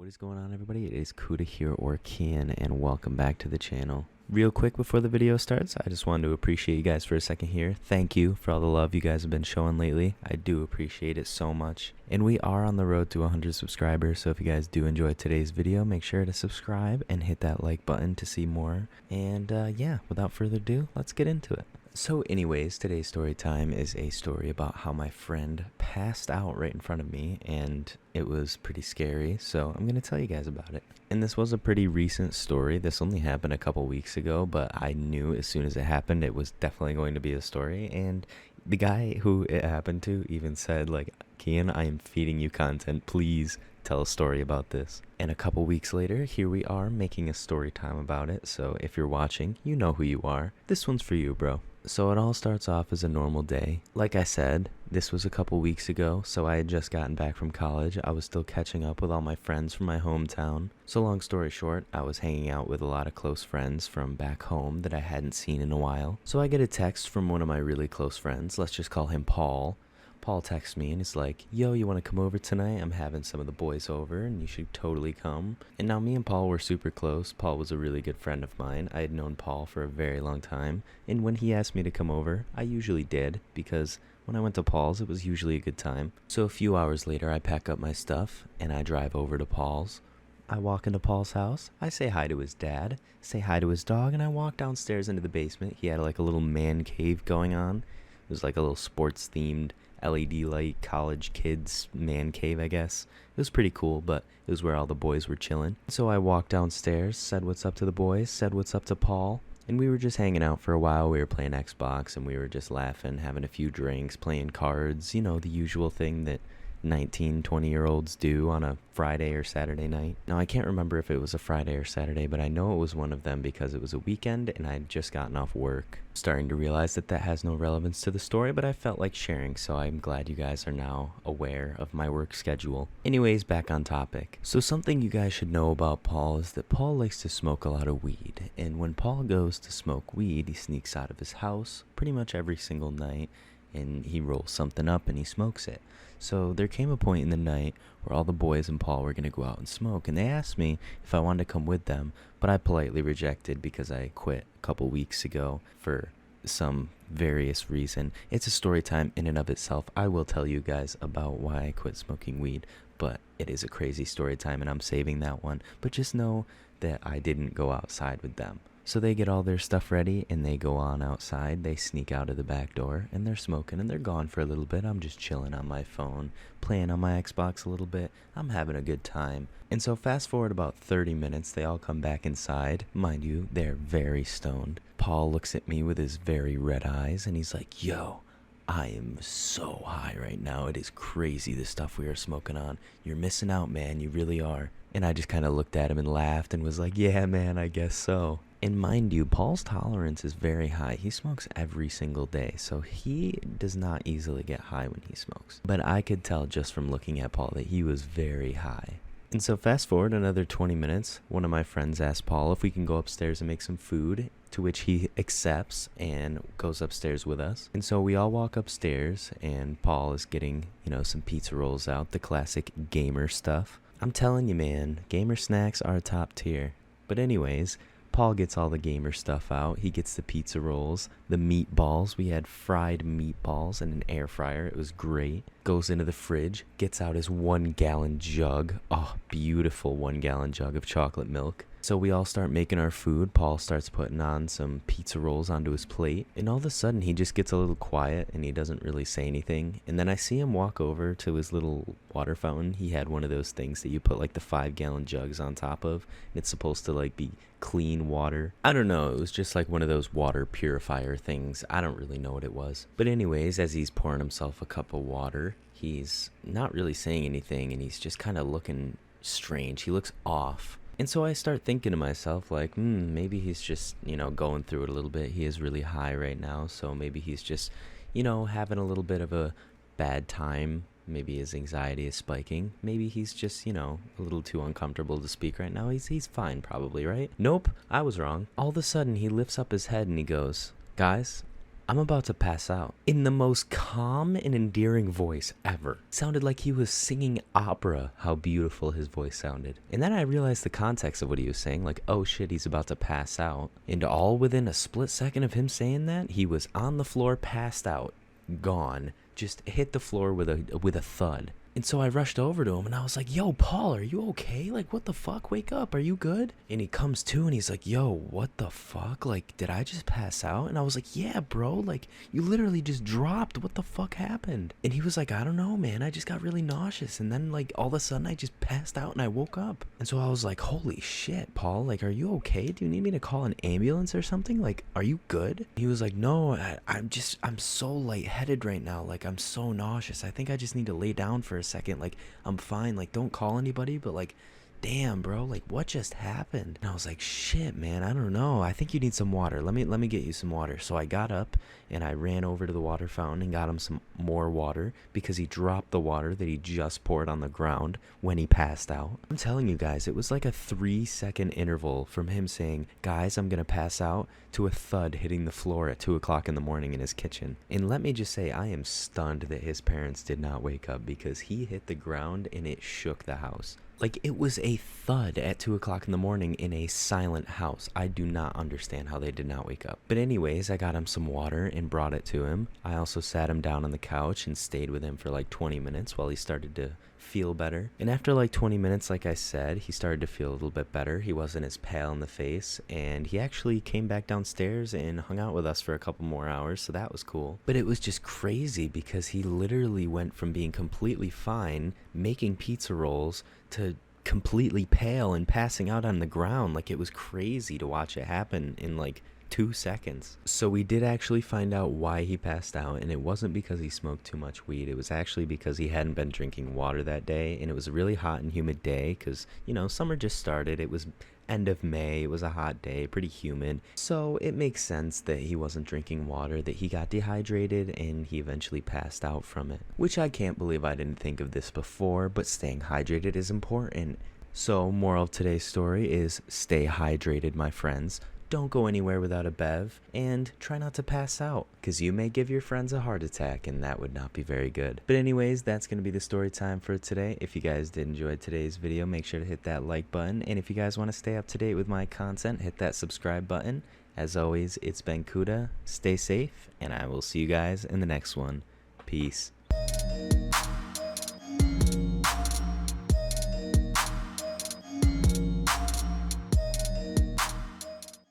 What is going on, everybody? It is Cuda here, or Kian, and welcome back to the channel. Real quick before the video starts, I just wanted to appreciate you guys for a second here. Thank you for all the love you guys have been showing lately. I do appreciate it so much. And we are on the road to 100 subscribers, so if you guys do enjoy today's video, make sure to subscribe and hit that like button to see more. And yeah, without further ado, let's get into it. So anyways, today's story time is a story about how my friend passed out right in front of me, and it was pretty scary, so I'm going to tell you guys about it. And this was a pretty recent story. This only happened a couple weeks ago, but I knew as soon as it happened it was definitely going to be a story. And the guy who it happened to even said, like, Kian, I am feeding you content, please tell a story about this. And a couple weeks later, here we are making a story time about it. So if you're watching, you know who you are. This one's for you, bro. So it all starts off as a normal day. Like I said, this was a couple weeks ago, so I had just gotten back from college. I was still catching up with all my friends from my hometown. So long story short, I was hanging out with a lot of close friends from back home that I hadn't seen in a while. So I get a text from one of my really close friends. Let's just call him Paul. Paul texts me and is like, yo, you want to come over tonight? I'm having some of the boys over and you should totally come. And now me and Paul were super close. Paul was a really good friend of mine. I had known Paul for a very long time. And when he asked me to come over, I usually did, because when I went to Paul's, it was usually a good time. So a few hours later, I pack up my stuff and I drive over to Paul's. I walk into Paul's house. I say hi to his dad, say hi to his dog, and I walk downstairs into the basement. He had like a little man cave going on. It was like a little sports themed LED light college kids man cave, I guess. It was pretty cool, but it was where all the boys were chilling. So I walked downstairs, said what's up to the boys, said what's up to Paul, and we were just hanging out for a while. We were playing Xbox and we were just laughing, having a few drinks, playing cards, you know, the usual thing that 19, 20-year-olds do on a Friday or Saturday night. Now, I can't remember if it was a Friday or Saturday, but I know it was one of them because it was a weekend and I'd just gotten off work. Starting to realize that that has no relevance to the story, but I felt like sharing, so I'm glad you guys are now aware of my work schedule. Anyways, back on topic. So something you guys should know about Paul is that Paul likes to smoke a lot of weed, and when Paul goes to smoke weed, he sneaks out of his house pretty much every single night, and he rolls something up and he smokes it. So there came a point in the night where all the boys and Paul were going to go out and smoke, and they asked me if I wanted to come with them, but I politely rejected because I quit a couple weeks ago for some various reason. It's a story time in and of itself. I will tell you guys about why I quit smoking weed, but it is a crazy story time and I'm saving that one. But just know that I didn't go outside with them. So they get all their stuff ready and they go on outside. They sneak out of the back door and they're smoking and they're gone for a little bit. I'm just chilling on my phone, playing on my Xbox a little bit. I'm having a good time. And so fast forward about 30 minutes, they all come back inside. Mind you, they're very stoned. Paul looks at me with his very red eyes and he's like, yo, I am so high right now. It is crazy the stuff we are smoking on. You're missing out, man. You really are. And I just kind of looked at him and laughed and was like, yeah, man, I guess so. And mind you, Paul's tolerance is very high. He smokes every single day, so he does not easily get high when he smokes. But I could tell just from looking at Paul that he was very high. And so fast forward another 20 minutes, one of my friends asked Paul if we can go upstairs and make some food, to which he accepts and goes upstairs with us. And so we all walk upstairs and Paul is getting, some pizza rolls out, the classic gamer stuff. I'm telling you, man, gamer snacks are top tier. But anyways, Paul gets all the gamer stuff out. He gets the pizza rolls, the meatballs. We had fried meatballs in an air fryer. It was great. Goes into the fridge, gets out his 1-gallon jug. Oh, beautiful 1-gallon jug of chocolate milk. So we all start making our food. Paul starts putting on some pizza rolls onto his plate. And all of a sudden, he just gets a little quiet and he doesn't really say anything. And then I see him walk over to his little water fountain. He had one of those things that you put like the 5-gallon jugs on top of. And it's supposed to like be clean water. I don't know. It was just like one of those water purifier things. I don't really know what it was. But anyways, as he's pouring himself a cup of water, he's not really saying anything and he's just kind of looking strange. He looks off. And so I start thinking to myself, like, maybe he's just, going through it a little bit. He is really high right now, so maybe he's just, having a little bit of a bad time. Maybe his anxiety is spiking. Maybe he's just, a little too uncomfortable to speak right now. He's fine probably, right? Nope, I was wrong. All of a sudden, he lifts up his head and he goes, guys, I'm about to pass out. In the most calm and endearing voice ever. Sounded like he was singing opera, how beautiful his voice sounded. And then I realized the context of what he was saying, like, oh shit, he's about to pass out. And all within a split second of him saying that, he was on the floor, passed out, gone, just hit the floor with a thud. And so I rushed over to him and I was like, yo, Paul, are you okay? Like, what the fuck? Wake up. Are you good? And he comes to and he's like, yo, what the fuck? Like, did I just pass out? And I was like, yeah, bro. Like, you literally just dropped. What the fuck happened? And he was like, I don't know, man. I just got really nauseous. And then, like, all of a sudden I just passed out and I woke up. And so I was like, holy shit, Paul. Like, are you okay? Do you need me to call an ambulance or something? Like, are you good? He was like, no, I'm so lightheaded right now. Like, I'm so nauseous. I think I just need to lay down for a second. Like, I'm fine. Like, don't call anybody. But like, damn, bro, like, what just happened? And I was like, shit, man, I don't know. I think you need some water. Let me get you some water. So I got up and I ran over to the water fountain and got him some more water because he dropped the water that he just poured on the ground when he passed out. I'm telling you guys, it was like a 3-second interval from him saying, guys, I'm gonna pass out, to a thud hitting the floor at 2 o'clock in the morning in his kitchen. And let me just say, I am stunned that his parents did not wake up because he hit the ground and it shook the house. Like, it was a thud at 2 o'clock in the morning in a silent house. I do not understand how they did not wake up. But anyways, I got him some water and brought it to him. I also sat him down on the couch and stayed with him for like 20 minutes while he started to feel better. And after like 20 minutes, like I said, he started to feel a little bit better. He wasn't as pale in the face, and he actually came back downstairs and hung out with us for a couple more hours, so that was cool. But it was just crazy because he literally went from being completely fine, making pizza rolls, to completely pale and passing out on the ground. Like, it was crazy to watch it happen in like 2 seconds. So we did actually find out why he passed out, and it wasn't because he smoked too much weed. It was actually because he hadn't been drinking water that day, and it was a really hot and humid day because, you know, summer just started. It was end of May. It was a hot day, pretty humid. So it makes sense that he wasn't drinking water, that he got dehydrated, and he eventually passed out from it. Which I can't believe I didn't think of this before, but staying hydrated is important. So, moral of today's story is stay hydrated, my friends. Don't go anywhere without a bev, and try not to pass out, because you may give your friends a heart attack, and that would not be very good. But anyways, that's going to be the story time for today. If you guys did enjoy today's video, make sure to hit that like button, and if you guys want to stay up to date with my content, hit that subscribe button. As always, it's been Cuda. Stay safe, and I will see you guys in the next one. Peace.